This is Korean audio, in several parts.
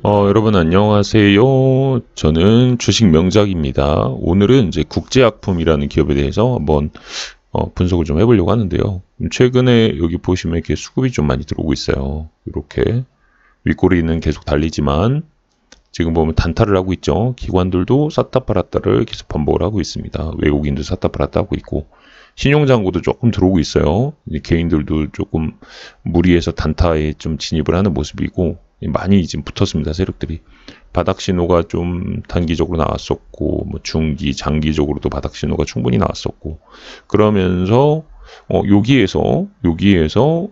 여러분 안녕하세요. 저는 주식 명작입니다. 오늘은 이제 국제약품이라는 기업에 대해서 한번 분석을 좀 해보려고 하는데요. 최근에 여기 보시면 이렇게 수급이 좀 많이 들어오고 있어요. 이렇게 윗꼬리는 계속 달리지만 지금 보면 단타를 하고 있죠. 기관들도 샀다 팔았다를 계속 반복을 하고 있습니다. 외국인도 샀다 팔았다 하고 있고 신용장고도 조금 들어오고 있어요. 이제 개인들도 조금 무리해서 단타에 좀 진입을 하는 모습이고 많이 지금 붙었습니다. 세력들이. 바닥 신호가 좀 단기적으로 나왔었고 뭐 중기, 장기적으로도 바닥 신호가 충분히 나왔었고 그러면서 여기에서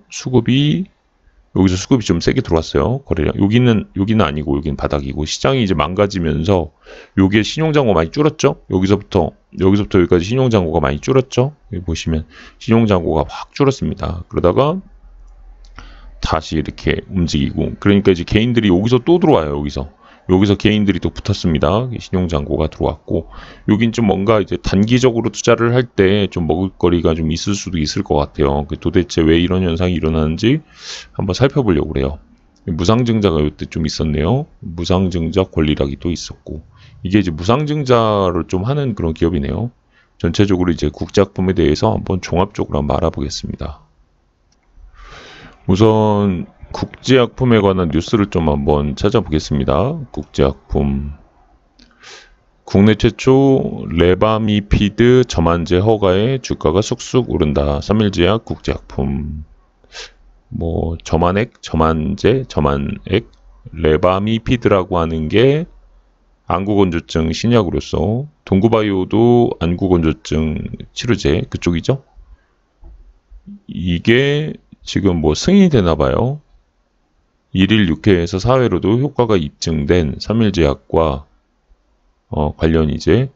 수급이 여기서 수급이 좀 세게 들어왔어요. 거래량. 여기는 아니고 여기는 바닥이고 시장이 이제 망가지면서 여기에 신용장고 많이 줄었죠. 여기서부터 여기까지 신용장고가 많이 줄었죠. 여기 보시면 신용장고가 확 줄었습니다. 그러다가 다시 이렇게 움직이고 그러니까 이제 개인들이 여기서 또 들어와요. 여기서 개인들이 또 붙었습니다. 신용장고가 들어왔고 여긴 좀 뭔가 이제 단기적으로 투자를 할 때 좀 먹을거리가 좀 있을 수도 있을 것 같아요. 도대체 왜 이런 현상이 일어나는지 한번 살펴보려고 그래요. 무상증자가 이때 좀 있었네요. 무상증자 권리락이 또 있었고 이게 이제 무상증자를 좀 하는 그런 기업이네요. 전체적으로 이제 국제약품에 대해서 한번 종합적으로 한번 알아보겠습니다. 우선 국제약품에 관한 뉴스를 좀 한번 찾아보겠습니다. 국제약품. 국내 최초 레바미피드 저만제 허가에 주가가 쑥쑥 오른다. 3일제약 국제약품. 뭐 저만액, 저만제, 저만액, 레바미피드라고 하는 게 안구건조증 신약으로서 동구바이오도 안구건조증 치료제 그쪽이죠. 이게 지금 뭐 승인이 되나 봐요. 1일 6회에서 4회로도 효과가 입증된 3일제약과 관련 이제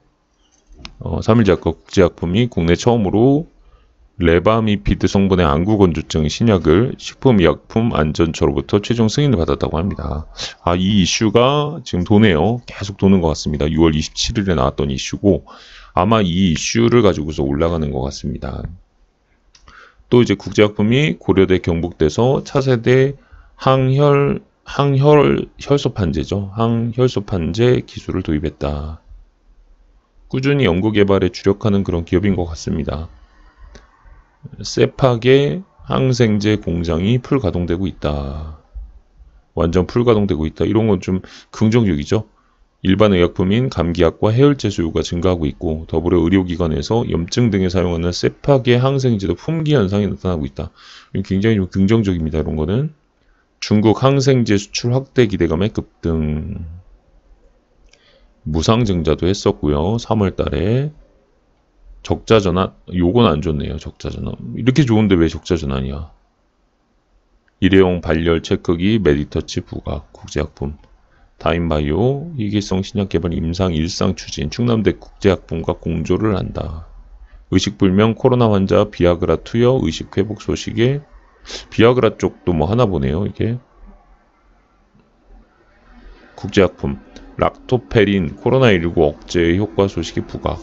3일제약과 국제약품이 국내 처음으로 레바미피드 성분의 안구건조증 신약을 식품의약품 안전처로부터 최종 승인을 받았다고 합니다. 이 이슈가 지금 도네요. 계속 도는 것 같습니다. 6월 27일에 나왔던 이슈고 아마 이 이슈를 가지고서 올라가는 것 같습니다. 또 이제 국제약품이 고려대 경북대서 차세대 혈소판제죠. 항혈소판제 기술을 도입했다. 꾸준히 연구개발에 주력하는 그런 기업인 것 같습니다. 세팍의 항생제 공장이 풀 가동되고 있다. 완전 풀 가동되고 있다. 이런 건 좀 긍정적이죠. 일반 의약품인 감기약과 해열제 수요가 증가하고 있고 더불어 의료기관에서 염증 등에 사용하는 세팍의 항생제도 품귀 현상이 나타나고 있다. 굉장히 좀 긍정적입니다. 이런 거는. 중국 항생제 수출 확대 기대감에 급등. 무상증자도 했었고요. 3월 달에. 적자전환. 요건 안 좋네요. 적자전환. 이렇게 좋은데 왜 적자전환이야. 일회용 발열 체크기 메디터치 부각. 국제약품. 다인바이오 희귀성 신약 개발 임상 일상 추진 충남대 국제약품과 공조를 한다. 의식불명 코로나 환자 비아그라 투여 의식 회복 소식에 비아그라 쪽도 뭐 하나 보네요. 이게 국제약품 락토페린 코로나19 억제 효과 소식이 부각.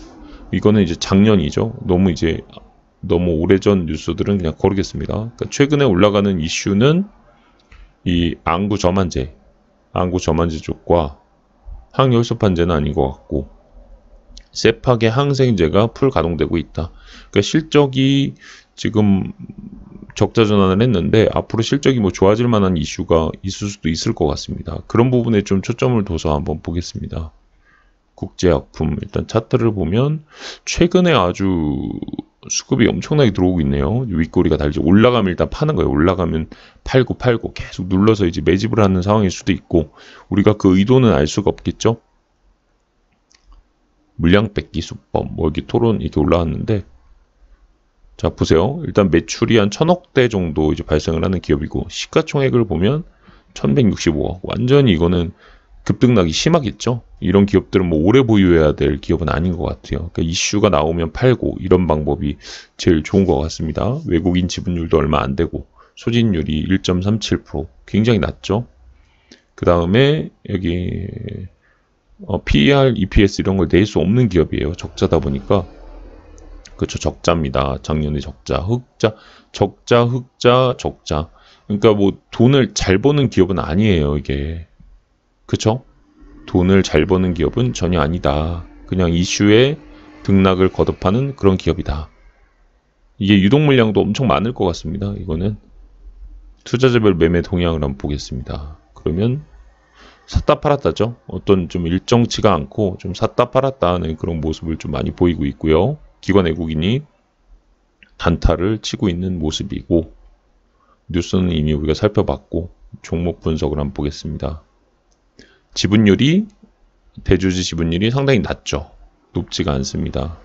이거는 이제 작년이죠. 너무 오래전 뉴스들은 그냥 거르겠습니다. 그러니까 최근에 올라가는 이슈는 이 안구 저만제 쪽과 항혈소판제는 아닌 것 같고 세팍의 항생제가 풀 가동되고 있다. 그러니까 실적이 지금 적자 전환을 했는데 앞으로 실적이 뭐 좋아질 만한 이슈가 있을 수도 있을 것 같습니다. 그런 부분에 좀 초점을 둬서 한번 보겠습니다. 국제약품 일단 차트를 보면 최근에 아주 수급이 엄청나게 들어오고 있네요. 윗꼬리가 달리지. 올라가면 일단 파는 거예요. 올라가면 팔고 계속 눌러서 이제 매집을 하는 상황일 수도 있고 우리가 그 의도는 알 수가 없겠죠. 물량 뺏기 수법 뭐 이렇게 토론 이렇게 올라왔는데 자 보세요. 일단 매출이 한 1000억대 정도 이제 발생을 하는 기업이고 시가총액을 보면 1165억. 완전히 이거는 급등락이 심하겠죠. 이런 기업들은 뭐 오래 보유해야 될 기업은 아닌 것 같아요. 그러니까 이슈가 나오면 팔고 이런 방법이 제일 좋은 것 같습니다. 외국인 지분율도 얼마 안 되고 소진율이 1.37% 굉장히 낮죠. 그 다음에 여기 PER, EPS 이런 걸 낼 수 없는 기업이에요. 적자다 보니까 그렇죠. 적자입니다. 작년에 적자. 그러니까 뭐 돈을 잘 버는 기업은 아니에요. 이게 그쵸? 돈을 잘 버는 기업은 전혀 아니다. 그냥 이슈에 등락을 거듭하는 그런 기업이다. 이게 유동 물량도 엄청 많을 것 같습니다. 이거는 투자자별 매매 동향을 한번 보겠습니다. 그러면 샀다 팔았다죠. 어떤 좀 일정치가 않고 좀 샀다 팔았다 하는 그런 모습을 좀 많이 보이고 있고요. 기관 외국인이 단타를 치고 있는 모습이고, 뉴스는 이미 우리가 살펴봤고, 종목 분석을 한번 보겠습니다. 지분율이, 대주주 지분율이 상당히 낮죠. 높지가 않습니다.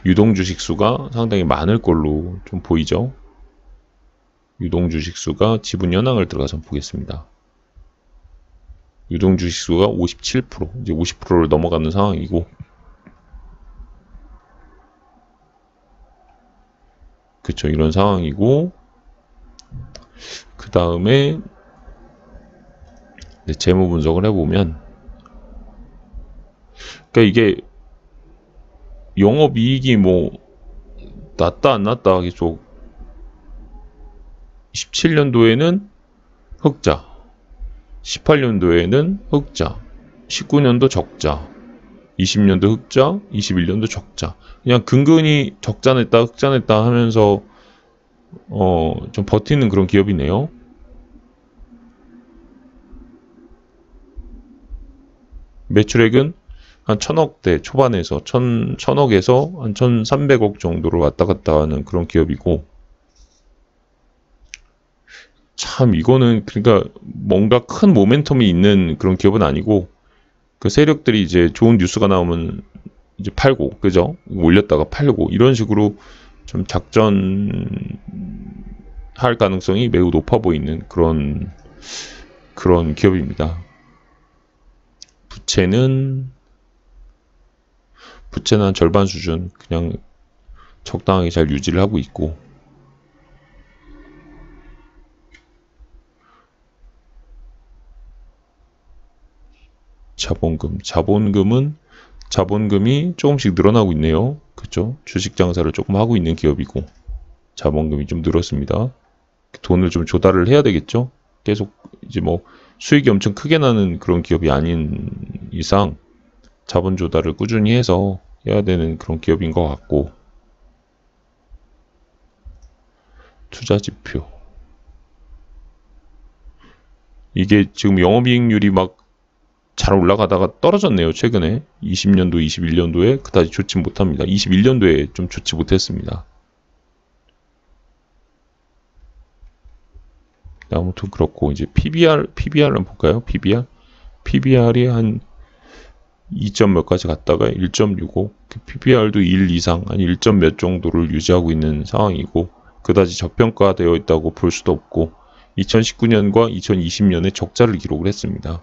유동 주식 수가 상당히 많을 걸로 좀 보이죠. 유동 주식 수가 지분 현황을 들어가서 보겠습니다. 유동 주식 수가 57%, 이제 50%를 넘어가는 상황이고, 그쵸, 이런 상황이고, 그 다음에 재무 분석을 해보면, 그러니까 이게 영업이익이 뭐 낮다 안 낮다 계속 17년도에는 흑자, 18년도에는 흑자, 19년도 적자, 20년도 흑자, 21년도 적자. 그냥 근근히 적자 냈다 흑자 냈다 하면서 좀 버티는 그런 기업이네요. 매출액은 한 1000억대 초반에서 1000억에서 한 1300억 정도로 왔다 갔다 하는 그런 기업이고, 참 이거는 그러니까 뭔가 큰 모멘텀이 있는 그런 기업은 아니고, 그 세력들이 이제 좋은 뉴스가 나오면 이제 팔고, 그죠? 올렸다가 팔고, 이런 식으로 좀 작전할 가능성이 매우 높아 보이는 그런 기업입니다. 부채는 한 절반 수준 그냥 적당하게 잘 유지를 하고 있고, 자본금이 조금씩 늘어나고 있네요. 그쵸? 주식 장사를 조금 하고 있는 기업이고, 자본금이 좀 늘었습니다. 돈을 좀 조달을 해야 되겠죠? 계속 이제 뭐 수익이 엄청 크게 나는 그런 기업이 아닌 이상 자본 조달을 꾸준히 해서 해야 되는 그런 기업인 것 같고, 투자 지표. 이게 지금 영업이익률이 막 잘 올라가다가 떨어졌네요. 최근에 20년도, 21년도에 그다지 좋지 못합니다. 21년도에 좀 좋지 못했습니다. 아무튼 그렇고, 이제 PBR 한번 볼까요? PBR이 한 2점 몇까지 갔다가 1.65, PBR도 1 이상, 한 1점 몇 정도를 유지하고 있는 상황이고, 그다지 저평가되어 있다고 볼 수도 없고, 2019년과 2020년에 적자를 기록을 했습니다.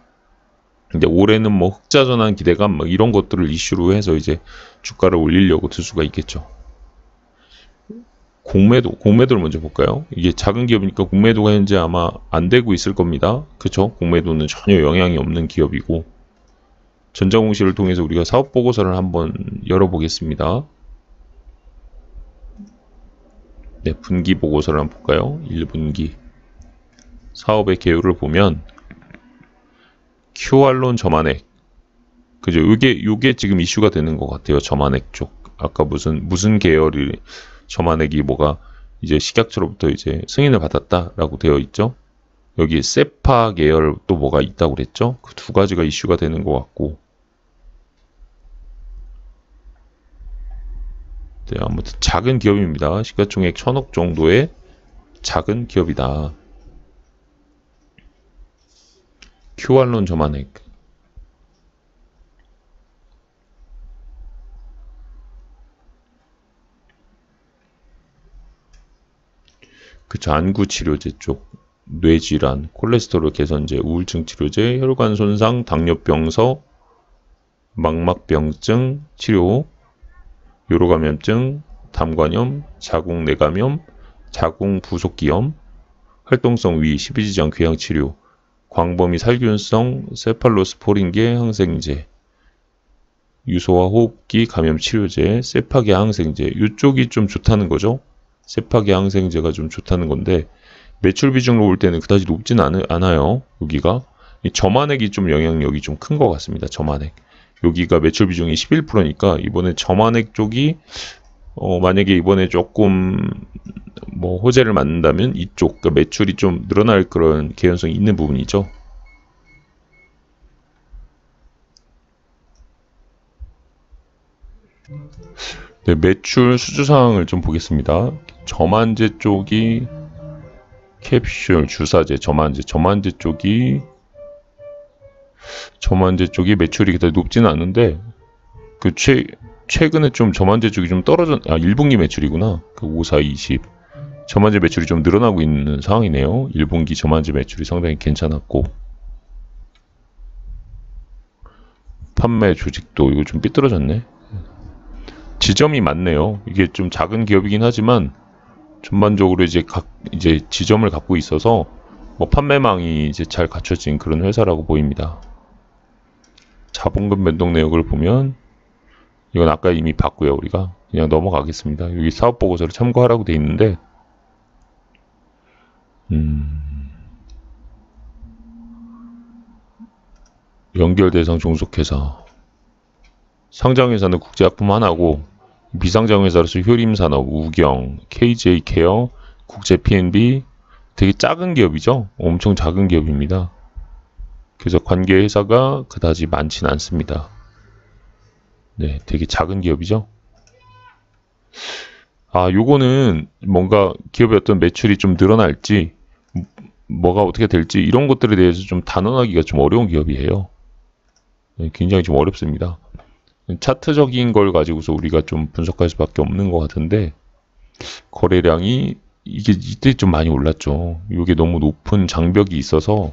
근데 올해는 뭐 흑자 전환 기대감 막 이런 것들을 이슈로 해서 이제 주가를 올리려고 들 수가 있겠죠. 공매도를 먼저 볼까요? 이게 작은 기업이니까 공매도가 현재 아마 안 되고 있을 겁니다. 그쵸? 공매도는 전혀 영향이 없는 기업이고, 전자공시를 통해서 우리가 사업보고서를 한번 열어보겠습니다. 네, 분기 보고서를 한번 볼까요? 1분기. 사업의 개요를 보면, QR론 저만액. 그죠? 요게 지금 이슈가 되는 것 같아요. 저만액 쪽. 아까 무슨 계열이, 저만액이 뭐가 이제 식약처로부터 이제 승인을 받았다라고 되어 있죠. 여기 세파 계열 또 뭐가 있다고 그랬죠. 그 두 가지가 이슈가 되는 것 같고. 네, 아무튼 작은 기업입니다. 시가총액 1000억 정도의 작은 기업이다. QR론 저만액. 그쵸, 안구 치료제 쪽, 뇌질환, 콜레스테롤 개선제, 우울증 치료제, 혈관 손상, 당뇨병서, 망막병증 치료, 요로감염증, 담관염, 자궁 내감염, 자궁 부속기염, 활동성 위, 십이지장 궤양 치료, 광범위 살균성 세팔로스포린계 항생제, 유소와 호흡기 감염 치료제, 세파계 항생제, 이쪽이 좀 좋다는 거죠. 세파계 항생제가 좀 좋다는 건데, 매출 비중으로 볼 때는 그다지 높진 않아요. 여기가 이 점환액이 좀 영향력이 좀 큰 것 같습니다. 점환액. 여기가 매출 비중이 11%니까 이번에 점환액 쪽이 만약에 이번에 조금 뭐 호재를 맞는다면 이쪽 그러니까 매출이 좀 늘어날 그런 개연성이 있는 부분이죠. 네, 매출 수주 사항을 좀 보겠습니다. 저만제 쪽이 캡슐, 주사제, 저만제 쪽이 매출이 그다지 높지는 않은데 최근에 좀 저만제 쪽이 좀 1분기 매출이구나. 그 5420. 저만제 매출이 좀 늘어나고 있는 상황이네요. 1분기 저만제 매출이 상당히 괜찮았고 판매 조직도 이거 좀 삐뚤어졌네. 지점이 많네요. 이게 좀 작은 기업이긴 하지만 전반적으로 이제 지점을 갖고 있어서 뭐 판매망이 이제 잘 갖춰진 그런 회사라고 보입니다. 자본금 변동 내역을 보면 이건 아까 이미 봤고요. 우리가 그냥 넘어가겠습니다. 여기 사업 보고서를 참고하라고 돼 있는데 연결 대상 종속회사 상장회사는 국제약품 하나고 비상장회사로서 효림산업, 우경, KJ케어, 국제 P&B 되게 작은 기업이죠. 엄청 작은 기업입니다. 그래서 관계 회사가 그다지 많지는 않습니다. 네, 되게 작은 기업이죠. 요거는 뭔가 기업의 어떤 매출이 좀 늘어날지 뭐가 어떻게 될지 이런 것들에 대해서 좀 단언하기가 좀 어려운 기업이에요. 네, 굉장히 좀 어렵습니다. 차트적인 걸 가지고서 우리가 좀 분석할 수밖에 없는 것 같은데 거래량이 이때 좀 많이 올랐죠. 이게 너무 높은 장벽이 있어서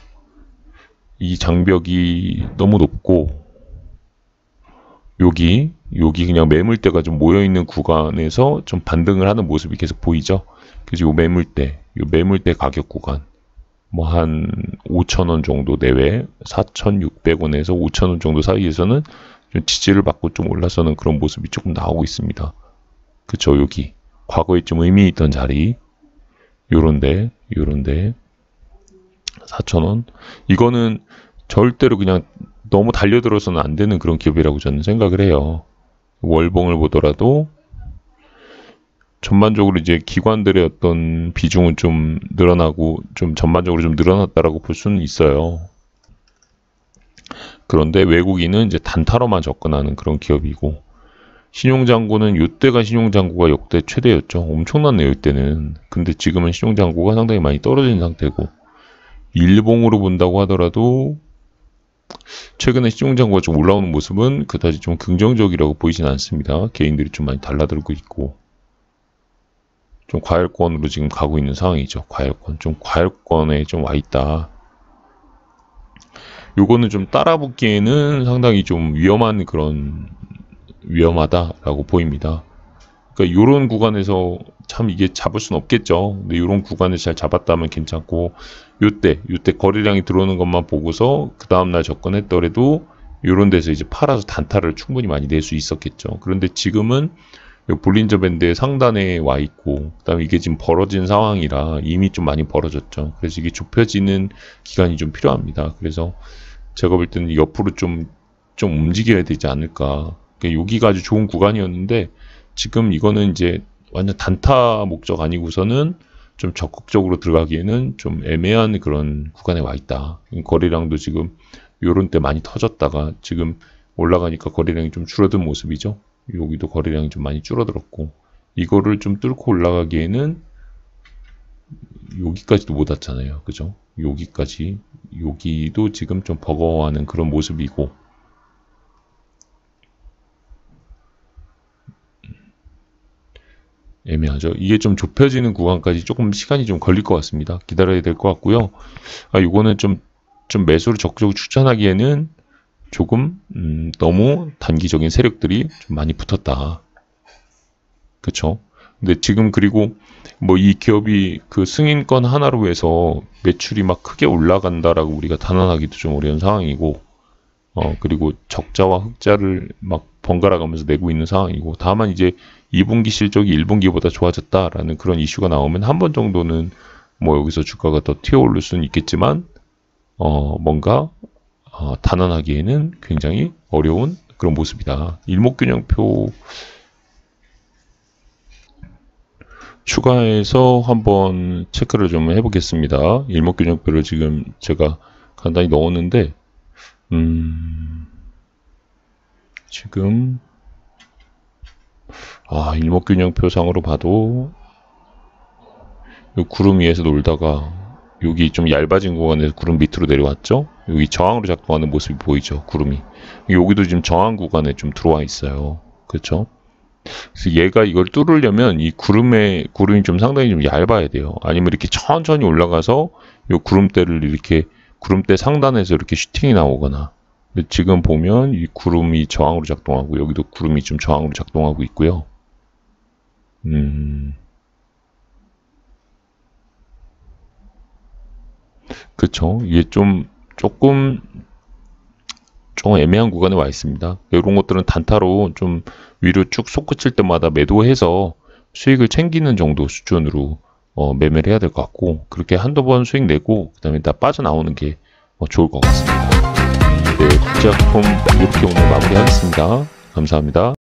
이 장벽이 너무 높고 여기 그냥 매물대가 좀 모여있는 구간에서 좀 반등을 하는 모습이 계속 보이죠. 그래서 요 매물대 가격 구간 뭐 한 5,000원 정도 내외 4,600원에서 5,000원 정도 사이에서는 좀 지지를 받고 좀 올라서는 그런 모습이 조금 나오고 있습니다. 그쵸, 여기 과거에 좀 의미 있던 자리 요런데 4,000원 이거는 절대로 그냥 너무 달려들어서는 안 되는 그런 기업이라고 저는 생각을 해요. 월봉을 보더라도 전반적으로 이제 기관들의 어떤 비중은 좀 늘어나고 좀 전반적으로 좀 늘어났다라고 볼 수는 있어요. 그런데 외국인은 이제 단타로만 접근하는 그런 기업이고 신용잔고는 이때가 신용잔고가 역대 최대였죠. 엄청났네요 이때는. 근데 지금은 신용잔고가 상당히 많이 떨어진 상태고 일봉으로 본다고 하더라도 최근에 신용잔고가 좀 올라오는 모습은 그다지 좀 긍정적이라고 보이진 않습니다. 개인들이 좀 많이 달라들고 있고 좀 과열권으로 지금 가고 있는 상황이죠. 과열권에 좀 와 있다. 요거는 좀 따라붙기에는 상당히 좀 위험하다라고 보입니다. 그러니까 요런 구간에서 참 이게 잡을 수는 없겠죠. 근데 요런 구간에서 잘 잡았다면 괜찮고 요때 거래량이 들어오는 것만 보고서 그 다음날 접근했더라도 요런 데서 이제 팔아서 단타를 충분히 많이 낼 수 있었겠죠. 그런데 지금은 볼린저 밴드의 상단에 와 있고 그다음에 이게 지금 벌어진 상황이라 이미 좀 많이 벌어졌죠. 그래서 이게 좁혀지는 기간이 좀 필요합니다. 그래서 제가 볼 때는 옆으로 좀 움직여야 되지 않을까. 그러니까 여기가 아주 좋은 구간이었는데 지금 이거는 이제 완전 단타 목적 아니고서는 좀 적극적으로 들어가기에는 좀 애매한 그런 구간에 와 있다. 거래량도 지금 요런 때 많이 터졌다가 지금 올라가니까 거래량이 좀 줄어든 모습이죠. 여기도 거래량이 좀 많이 줄어들었고 이거를 좀 뚫고 올라가기에는 여기까지도 못 왔잖아요. 그죠? 여기도 지금 좀 버거워하는 그런 모습이고 애매하죠. 이게 좀 좁혀지는 구간까지 조금 시간이 좀 걸릴 것 같습니다. 기다려야 될 것 같고요. 이거는 좀 매수를 적극적으로 추천하기에는 조금 너무 단기적인 세력들이 좀 많이 붙었다. 그쵸? 근데 지금 그리고 뭐 이 기업이 그 승인권 하나로 해서 매출이 막 크게 올라간다라고 우리가 단언하기도 좀 어려운 상황이고 그리고 적자와 흑자를 막 번갈아 가면서 내고 있는 상황이고 다만 이제 2분기 실적이 1분기보다 좋아졌다라는 그런 이슈가 나오면 한 번 정도는 뭐 여기서 주가가 더 튀어오를 수는 있겠지만 뭔가 단언하기에는 굉장히 어려운 그런 모습이다. 일목균형표 추가해서 한번 체크를 좀 해보겠습니다. 일목균형표를 지금 제가 간단히 넣었는데 지금 일목균형표상으로 봐도 이 구름 위에서 놀다가 여기 좀 얇아진 구간에서 구름 밑으로 내려왔죠? 여기 저항으로 작동하는 모습이 보이죠? 구름이. 여기도 지금 저항 구간에 좀 들어와 있어요. 그렇죠? 그래서 얘가 이걸 뚫으려면 이 구름이 좀 상당히 좀 얇아야 돼요. 아니면 이렇게 천천히 올라가서 이 구름대를 이렇게 구름대 상단에서 이렇게 슈팅이 나오거나. 근데 지금 보면 이 구름이 저항으로 작동하고 여기도 구름이 좀 저항으로 작동하고 있고요. 그쵸. 이게 조금 애매한 구간에 와 있습니다. 이런 것들은 단타로 좀 위로 쭉 솟구칠 때마다 매도해서 수익을 챙기는 정도 수준으로 매매를 해야 될 것 같고, 그렇게 한두 번 수익 내고 그 다음에 다 빠져나오는 게 좋을 것 같습니다. 네, 국제약품 이렇게 오늘 마무리하겠습니다. 감사합니다.